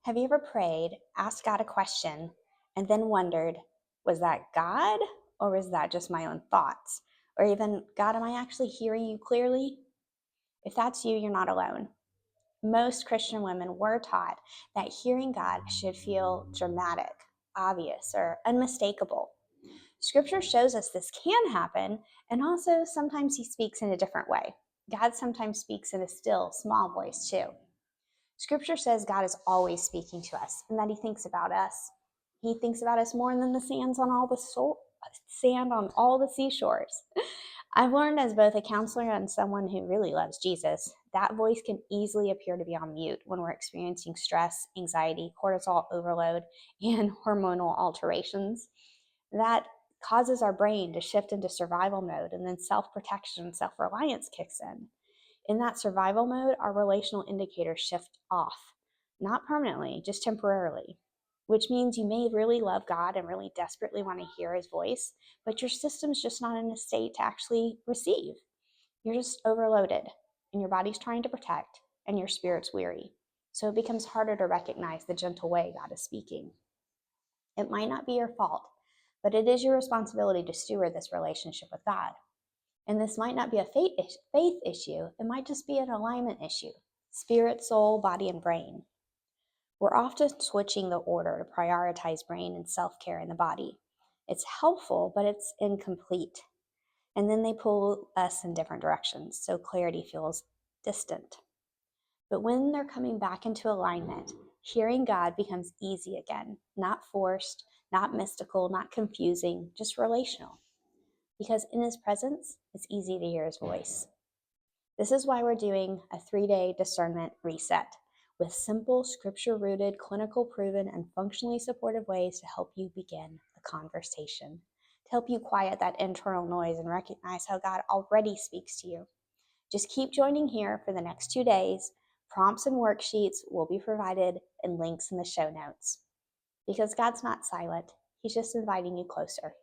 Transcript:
Have you ever prayed, asked God a question, and then wondered, was that God or was that just my own thoughts? Or even, God, am I actually hearing you clearly? If that's you, you're not alone. Most Christian women were taught that hearing God should feel dramatic, obvious, or unmistakable. Scripture shows us this can happen, and also sometimes He speaks in a different way. God sometimes speaks in a still, small voice too. Scripture says God is always speaking to us and that He thinks about us. He thinks about us more than the sand on all the seashores. I've learned as both a counselor and someone who really loves Jesus, that voice can easily appear to be on mute when we're experiencing stress, anxiety, cortisol overload, and hormonal alterations. That causes our brain to shift into survival mode, and then self-protection and self-reliance kicks in. In that survival mode, our relational indicators shift off, not permanently, just temporarily, which means you may really love God and really desperately want to hear His voice, but your system's just not in a state to actually receive. You're just overloaded, and your body's trying to protect, and your spirit's weary. So it becomes harder to recognize the gentle way God is speaking. It might not be your fault, but it is your responsibility to steward this relationship with God. And this might not be a faith issue, it might just be an alignment issue. Spirit, soul, body, and brain. We're often switching the order to prioritize brain and self-care in the body. It's helpful, but it's incomplete. And then they pull us in different directions, so clarity feels distant. But when they're coming back into alignment, hearing God becomes easy again, not forced, not mystical, not confusing, just relational. Because in His presence, it's easy to hear His voice. This is why we're doing a 3-day discernment reset with simple, scripture-rooted, clinical proven, and functionally supportive ways to help you begin a conversation, to help you quiet that internal noise and recognize how God already speaks to you. Just keep joining here for the next 2 days. Prompts and worksheets will be provided and links in the show notes. Because God's not silent, He's just inviting you closer.